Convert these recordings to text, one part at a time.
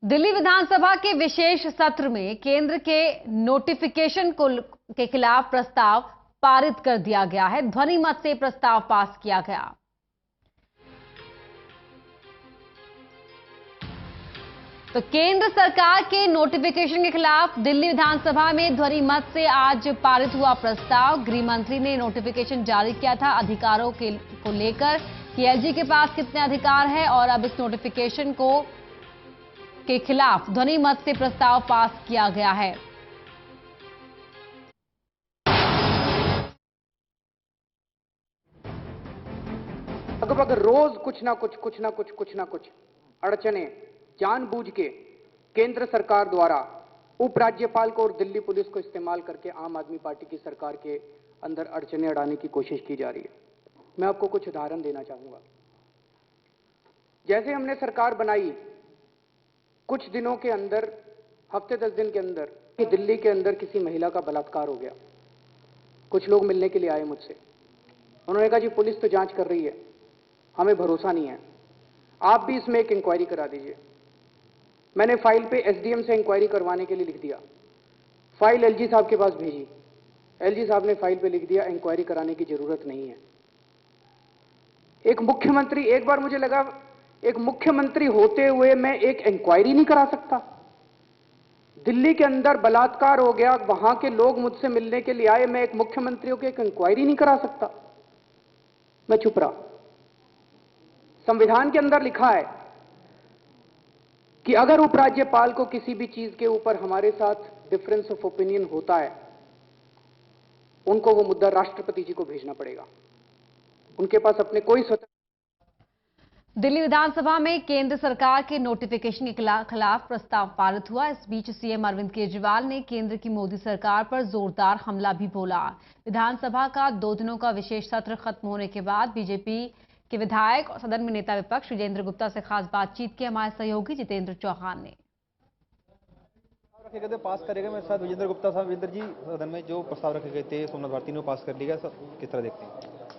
दिल्ली विधानसभा के विशेष सत्र में केंद्र के नोटिफिकेशन के खिलाफ प्रस्ताव पारित कर दिया गया है। ध्वनि मत से प्रस्ताव पास किया गया। तो केंद्र सरकार के नोटिफिकेशन के खिलाफ दिल्ली विधानसभा में ध्वनि मत से आज पारित हुआ प्रस्ताव। गृह मंत्री ने नोटिफिकेशन जारी किया था अधिकारों को लेकर कि एलजी के पास कितने अधिकार हैं और अब इस नोटिफिकेशन के खिलाफ ध्वनि मत से प्रस्ताव पास किया गया है। लगभग रोज कुछ ना कुछ अड़चने जानबूझ के केंद्र सरकार द्वारा उपराज्यपाल को और दिल्ली पुलिस को इस्तेमाल करके आम आदमी पार्टी की सरकार के अंदर अड़चने अड़ाने की कोशिश की जा रही है। मैं आपको कुछ उदाहरण देना चाहूंगा। जैसे हमने सरकार बनाई, कुछ दिनों के अंदर, हफ्ते 10 दिन के अंदर कि दिल्ली के अंदर किसी महिला का बलात्कार हो गया। कुछ लोग मिलने के लिए आए मुझसे। उन्होंने कहा जी पुलिस तो जांच कर रही है, हमें भरोसा नहीं है, आप भी इसमें एक इंक्वायरी करा दीजिए। मैंने फाइल पे एसडीएम से इंक्वायरी करवाने के लिए लिख दिया। फाइल एलजी साहब के पास भेजी। एलजी साहब ने फाइल पे लिख दिया इंक्वायरी कराने की जरूरत नहीं है। एक मुख्यमंत्री, एक बार मुझे लगा एक मुख्यमंत्री होते हुए मैं एक इंक्वायरी नहीं करा सकता। दिल्ली के अंदर बलात्कार हो गया, वहां के लोग मुझसे मिलने के लिए आए, मैं एक मुख्यमंत्री होकर एक इंक्वायरी नहीं करा सकता। मैं चुप रहा। संविधान के अंदर लिखा है कि अगर उपराज्यपाल को किसी भी चीज के ऊपर हमारे साथ डिफरेंस ऑफ ओपिनियन होता है, उनको वो मुद्दा राष्ट्रपति जी को भेजना पड़ेगा। उनके पास अपने कोई स्वतंत्र। दिल्ली विधानसभा में केंद्र सरकार के नोटिफिकेशन के खिलाफ प्रस्ताव पारित हुआ। इस बीच सीएम अरविंद केजरीवाल ने केंद्र की मोदी सरकार पर जोरदार हमला भी बोला। विधानसभा का 2 दिनों का विशेष सत्र खत्म होने के बाद बीजेपी के विधायक और सदन में नेता विपक्ष विजेंद्र गुप्ता से खास बातचीत की हमारे सहयोगी जितेंद्र चौहान ने। रखे गए थे पास करेगा मेरे साथ विजेंद्र गुप्ता साहब। विजेंद्र जी, सदन में जो प्रस्ताव रखे गए थे सोमनाथ भारती ने पास कर लिया, किस तरह देखते हैं?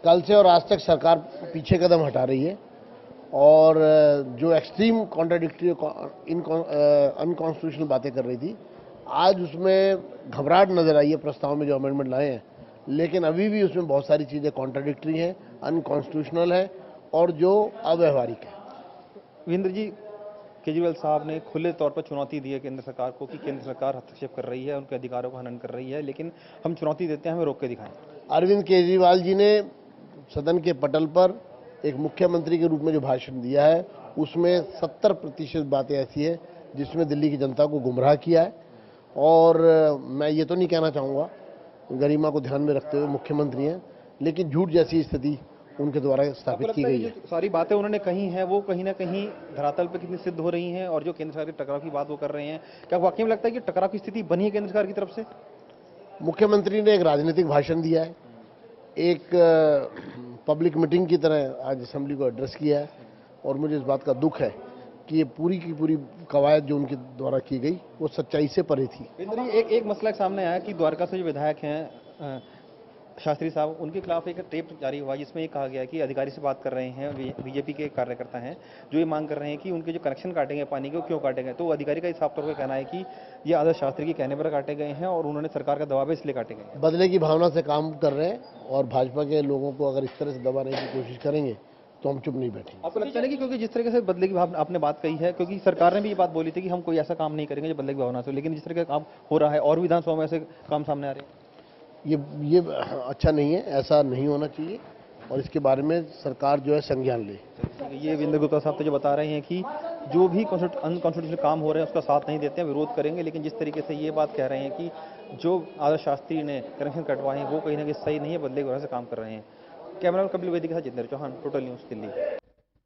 कल से और आज तक सरकार पीछे कदम हटा रही है और जो एक्सट्रीम कॉन्ट्राडिक्टरी अनकॉन्स्टिट्यूशनल बातें कर रही थी, आज उसमें घबराहट नजर आई है प्रस्ताव में जो अमेंडमेंट लाए हैं। लेकिन अभी भी उसमें बहुत सारी चीजें कॉन्ट्राडिक्टरी हैं, अनकॉन्स्टिट्यूशनल है और जो अव्यवहारिक है। विजेंद्र जी, केजरीवाल साहब ने खुले तौर पर चुनौती दी है केंद्र सरकार को कि केंद्र सरकार हस्तक्षेप कर रही है, उनके अधिकारों का हनन कर रही है, लेकिन हम चुनौती देते हैं, हमें रोक के दिखाएं। अरविंद केजरीवाल जी ने सदन के पटल पर एक मुख्यमंत्री के रूप में जो भाषण दिया है, उसमें 70% बातें ऐसी है जिसमें दिल्ली की जनता को गुमराह किया है। और मैं ये तो नहीं कहना चाहूँगा, गरिमा को ध्यान में रखते हुए मुख्यमंत्री हैं, लेकिन झूठ जैसी स्थिति उनके द्वारा स्थापित की गई है। सारी बातें उन्होंने कही हैं वो कहीं ना कहीं धरातल पर कितनी सिद्ध हो रही हैं, और जो केंद्र सरकार के टकराव की बात वो कर रहे हैं, क्या वाकई में लगता है कि टकराव की स्थिति बनी है केंद्र सरकार की तरफ से? मुख्यमंत्री ने एक राजनीतिक भाषण दिया है, एक पब्लिक मीटिंग की तरह आज असेंबली को एड्रेस किया है, और मुझे इस बात का दुख है कि ये पूरी की पूरी कवायद जो उनके द्वारा की गई वो सच्चाई से परे थी। एक मसला सामने आया कि द्वारका से जो विधायक हैं शास्त्री साहब, उनके खिलाफ एक टेप जारी हुआ जिसमें ये कहा गया कि अधिकारी से बात कर रहे हैं बीजेपी के कार्यकर्ता हैं जो ये मांग कर रहे हैं कि उनके जो कनेक्शन काटेंगे पानी के, वो क्यों काटेंगे। तो अधिकारी का साफ तौर पर कहना है कि ये आदर्श शास्त्री के कहने पर काटे गए हैं और उन्होंने सरकार का दबाव है इसलिए काटे गए। बदले की भावना से काम कर रहे हैं और भाजपा के लोगों को अगर इस तरह से दबाने की कोशिश करेंगे तो हम चुप नहीं बैठेंगे। आपको लगता है कि क्योंकि जिस तरीके से बदले की भावना आपने बात कही है, क्योंकि सरकार ने भी ये बात बोली थी कि हम कोई ऐसा काम नहीं करेंगे जो बदले की भावना से, लेकिन जिस तरह का काम हो रहा है और विधानसभा में ऐसे काम सामने आ रहे हैं, ये अच्छा नहीं है, ऐसा नहीं होना चाहिए और इसके बारे में सरकार जो है संज्ञान ले। ये विजेंद्र गुप्ता साहब तो जो बता रहे हैं कि जो भी अनकॉन्स्टिट्यूशनल काम हो रहे हैं उसका साथ नहीं देते हैं, विरोध करेंगे, लेकिन जिस तरीके से ये बात कह रहे हैं कि जो आदर्श शास्त्री ने कनेक्शन कटवाए हैं वो कहीं ना कहीं सही नहीं है, बदले की वजह से काम कर रहे हैं। कैमरा कपिल वेदी के साथ जितेंद्र चौहान, टोटल न्यूज़ दिल्ली।